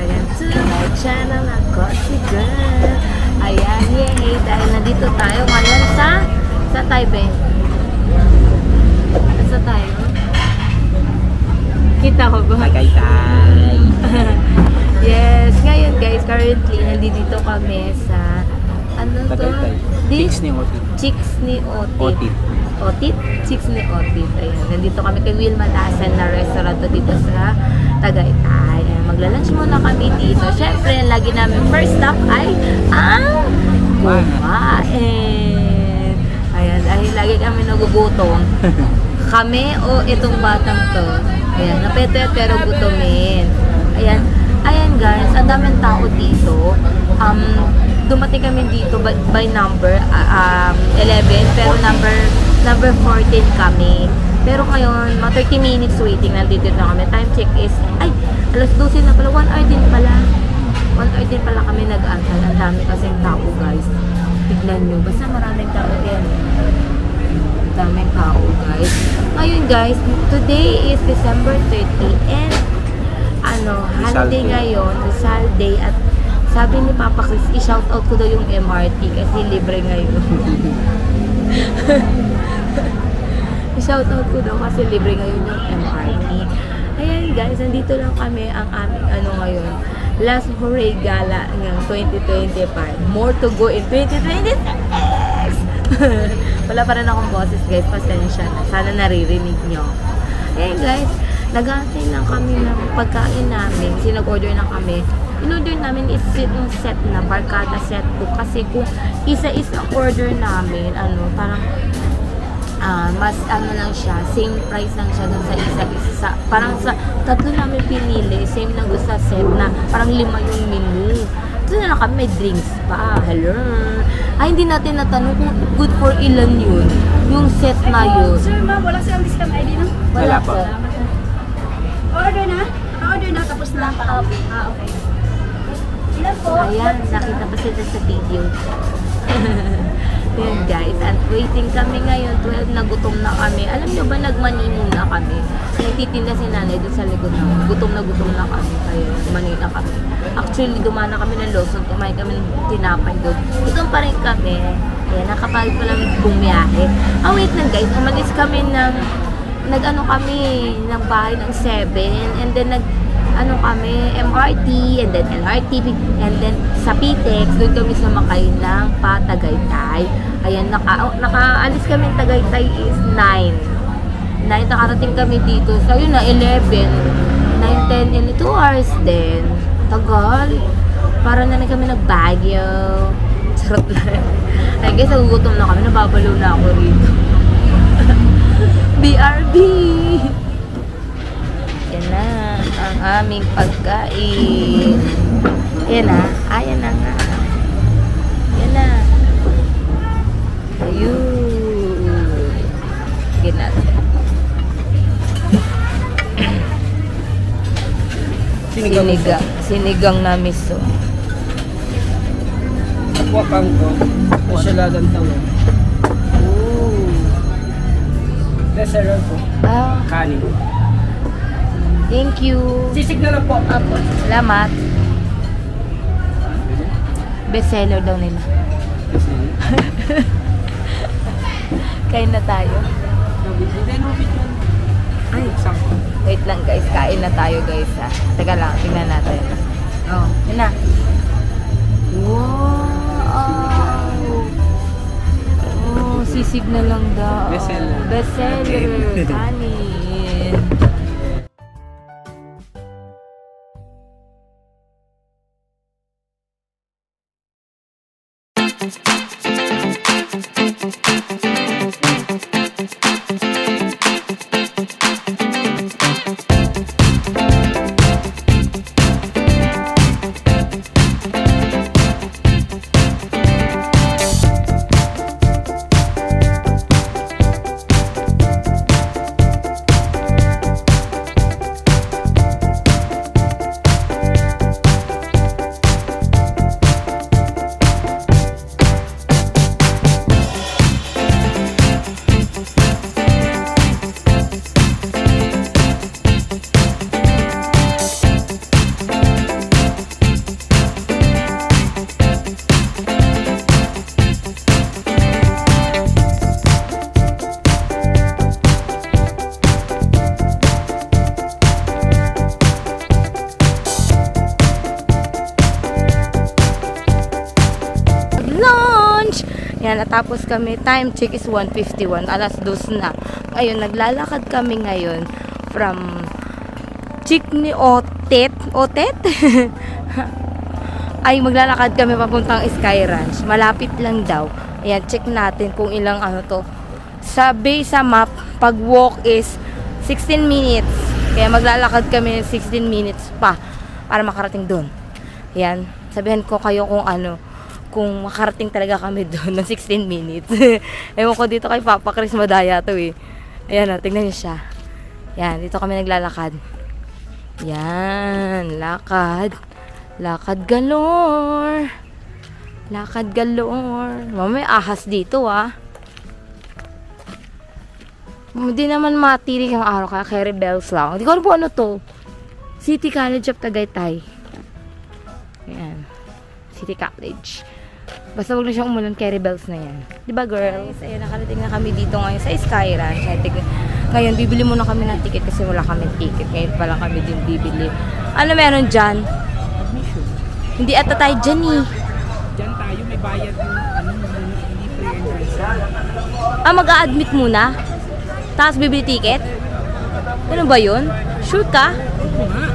again to my channel, ako si Girl. Ayan, yay! Dahil nandito tayo ngayon sa Taipei. Sa tayo? Kita ko ba? Tagaytay. Yes, ngayon guys, currently nandito kami sa ano to? Tagaytay. Chicks ni Otit. Chicks ni Otit. Otit. Otit? Chicks ni Otit. Ayan, nandito kami kay Wilma Dasan na restaurant to dito sa Tagaytay. Ayan, magla-lunch muna kami dito. Siyempre, lagi namin first stop ay ang kumain. Ayan, dahil lagi kami nagugutom. Kami o itong batang to. Ayan, napetet pero gutomin. Ayan, ayan guys, ang daming tao dito. Dumating kami dito by number 11 pero number 14 kami. Pero ngayon, mga 30 minutes waiting, nandito na kami. Time check is, ay, alas 12 na pala, 1 hour din pala. 1 hour din pala kami nag-antay. Ang dami kasing tao guys. Tignan nyo, basta maraming tao din. Daming tao guys. Ngayon guys, today is December 30 and holiday ngayon, Rizal Day, at sabi ni Papa Chris, i-shoutout ko daw yung MRT kasi libre ngayon. I-shoutout ko daw kasi libre ngayon yung MRT. Ayan guys, nandito lang kami ang aming ngayon. Last Hooray Gala ng 2025. More to go in 2026! Wala pa rin akong boses guys, pasensya na. Sana naririnig nyo. Ayan guys, nag-aantay lang kami ng pagkain namin. Sinag-order na kami. In-order namin is yung set na barkada set po. Kasi kung isa-isa order namin, parang mas lang siya, same price lang siya dun sa isa-isa. Parang sa tatlo namin pinili, same lang dun sa set na parang 5 yung menu. Ito na lang kami, may drinks pa. Hello. Ay, hindi natin natanong kung good for ilan yun. Yung set na yun. Sir, ma'am, wala silang discount ID, no? Wala po. Order na? Order na, tapos na lang pa. Okay. Ilan po? Ayan, nakita pa sila sa video. Ayan guys, at waiting kami ngayon, 12 na gutom na kami. Alam nyo ba, nagmanino na kami. Nagtitinda si nanay doon sa likod namin. Gutom na kami, kaya manino na kami. Actually, dumana kami ng Lawson, kumain kami ng tinapay doon. Gutom pa rin kami. Ayan, nakapagod pa lang bumiyahe. Wait lang guys, umalis kami ng kami ng bahay ng 7, and then kami, MRT, and then LRT, and then sa PTEX, doon kami sumakay ng Tagaytay. Ayan, nakaalis kami ng Tagaytay is 9. Nakarating kami dito. So, yun na, 11, 9, 10, and 2 hours din. Tagal. Para na kami nag-Baguio. Charot lang. Ay, guys, nagugutom na kami. Nababalo na ako rito. BRB! Yan na ang aming pagkain. Yan na. Ayan na nga. Yan na. Ayun. Yan na. Sinigang na miso. Wakang ko. Masyalagang tawag. Ooh. Dessert po. Kanin. Thank you. Sisig na lang po. Apo. Salamat. Bestseller daw nila. Kain na tayo. Ay, wait lang guys. Kain na tayo guys ha. Teka lang, tingnan natin. Oh, yun na. Wow! Oh, sisig na lang daw. Bestseller. Bestseller. Kanin. Yan, natapos kami. Time check is 1:51. Alas 2 na. Ayun, naglalakad kami ngayon from Chikni Otet. Otet? Ay, maglalakad kami papuntang Sky Ranch. Malapit lang daw. Ayan, check natin kung ilang ano to. Sabi sa map, pag walk is 16 minutes. Kaya maglalakad kami 16 minutes pa para makarating doon. Ayan, sabihin ko kayo kung ano, kung makarating talaga kami doon ng 16 minutes. Ewan ko dito kay Papa Chris, madaya to eh. Ayan, tingnan niyo siya. Ayan, dito kami naglalakad. Ayan, lakad. Lakad galore. Lakad galore. Mamay ahas dito ah. Hindi naman matirik ang araw kaya carry bells lang. Hindi ko alam po ano to. City College of Tagaytay. Ayan. City College. Basta wag na siyang umulan, carry bells na yan. Diba girls? Ayan, nakarating na kami dito ngayon sa Sky Ranch. Ngayon, bibili muna kami ng ticket kasi wala kami ticket. Ngayon pa lang kami din bibili. Ano meron dyan? Admission. Hindi ata tayo dyan eh. Diyan tayo, may bayad yung hindi free entrance. Mag-a-admit muna? Tapos bibili ticket? Ano ba yun? Sure ka? Oo nga.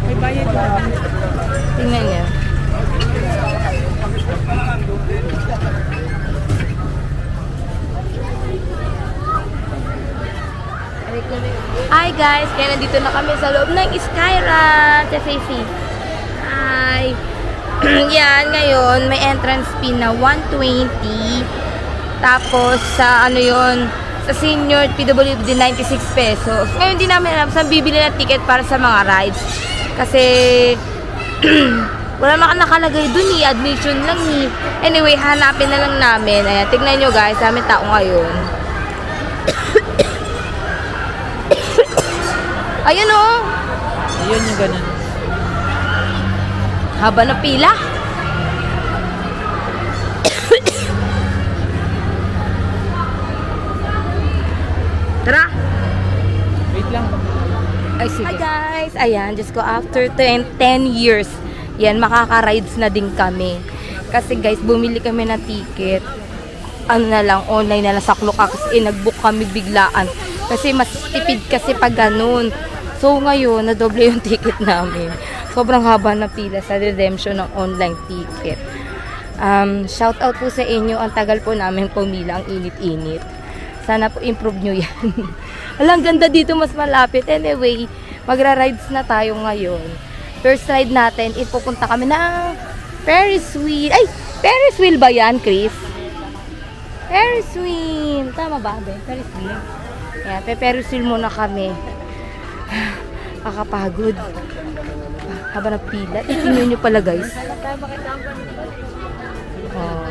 May bayad yung Tingnan niya. Hi guys! Kaya nandito na kami sa loob ng Sky Ranch. Hi! Yan, ngayon may entrance fee na 120. Tapos sa ano yun, sa senior PWD 96 pesos. Ngayon hindi namin alam saan bibili ng ticket para sa mga rides. Kasi wala naman nakalagay dun eh. Admission lang eh. Anyway, hanapin na lang namin. Ayan, tignan nyo guys. Daming tao ngayon. Ayun oh. Ayun yung ganun. Haba na pila. Tara. Wait lang. Ay, sige. Hi guys! Ayan, just go after 10 years. Yan, makaka-rides na din kami. Kasi guys, bumili kami ng ticket. Ano na lang, online na lang sa Klokax. Nag-book kami biglaan. Kasi mas tipid kasi pag ganun. So ngayon, nadoble yung ticket namin. Sobrang haba na pila sa redemption ng online ticket. Shout out po sa inyo. Ang tagal po namin pumila, ang init-init. Sana po improve nyo yan. Alang ganda dito, mas malapit. Anyway, magra-rides na tayo ngayon. First ride natin, ipupunta kami ng Ferris wheel. Ay! Ferris wheel ba yan, Chris? Ferris wheel. Tama ba, Ben? Ferris wheel. Ayan, Ferris wheel muna kami. Kakapagod. Haba ng pila. Tingnan nyo pala, guys. Oh.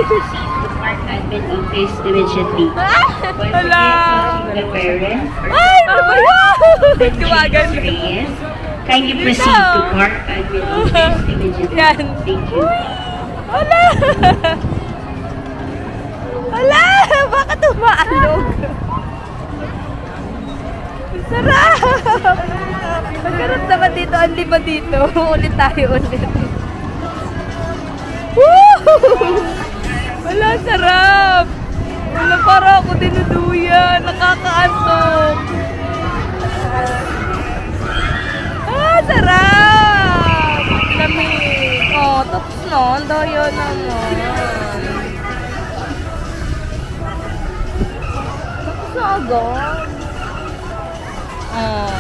to Park Admin Office immediately. Once Hala! again, the parents or Ay, ano ba yan? Tumagal. Reyes, kindly proceed to Park Admin Office immediately. Yan. Thank you. Wala! Wala! Bakit umaalog? Ang sarap! Magkaroon naman dito, ang lima dito. Ulit tayo ulit. Woo! Wala, sarap! Wala, para ako dinuduyan. Nakakaantok. Ah, sarap! Lamig. Oh, tapos na. Ang daya naman. Tapos na agad. Oh.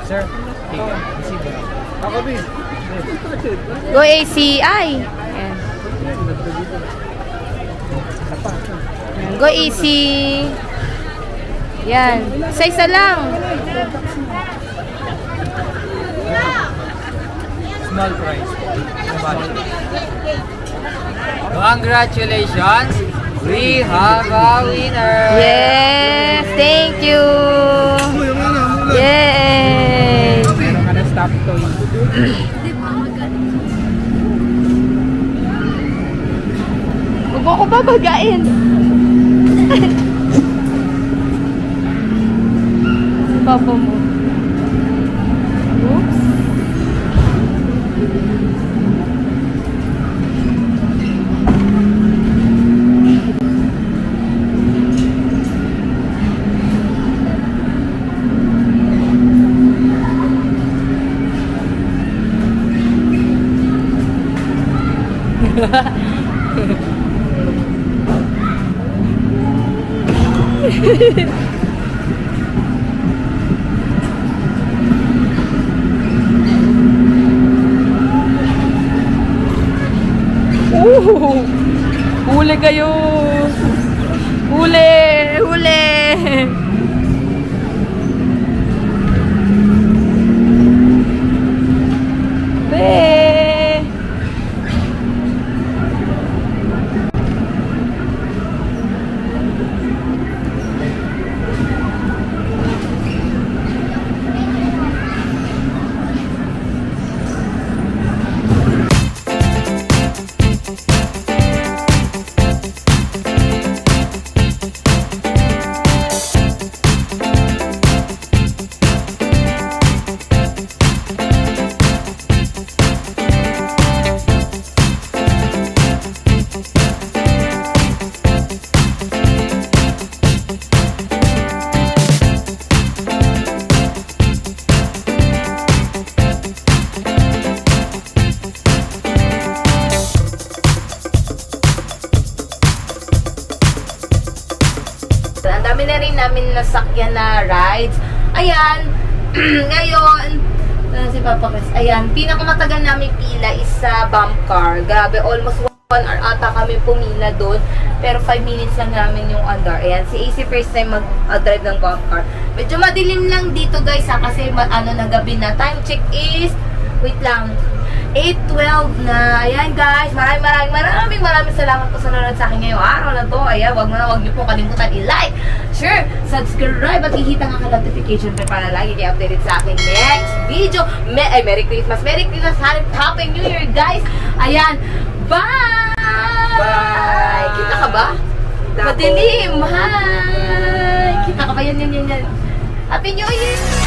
Sir, receive. Ako, Bin. Go ACI. Ayan. Go easy. Yan. Isa-isa lang. Small price. Congratulations! We have a winner! Yes. Thank you. Yay. Meron ka na stop toy. Huwag mo ko babagain. Papa mo. Oops. Huli kayo. Huli. Huli. Be. Ang dami na rin namin nasakyan na rides. Ayan, ngayon, si Papa Chris, ayan, pinakamatagal namin pila is sa bump car. Grabe, almost 1 hour ata kami pumila doon. Pero 5 minutes lang namin yung under. Ayan, si AC first time mag-drive ng bump car. Medyo madilim lang dito guys ha, kasi na gabi na. Time check is, wait lang, 8:12 na. Ayan guys, maraming salamat po sa nanonood sa akin ngayong araw na to. Ayan, wag niyo po kalimutan i-like, share, subscribe at ihita nga ka notification para lagi kayo updated sa aking next video. Merry Christmas, Happy New Year guys. Ayan, bye! Bye! Kita ka ba? Madilim, hi! Kita ka ba? Yan. Happy New Year!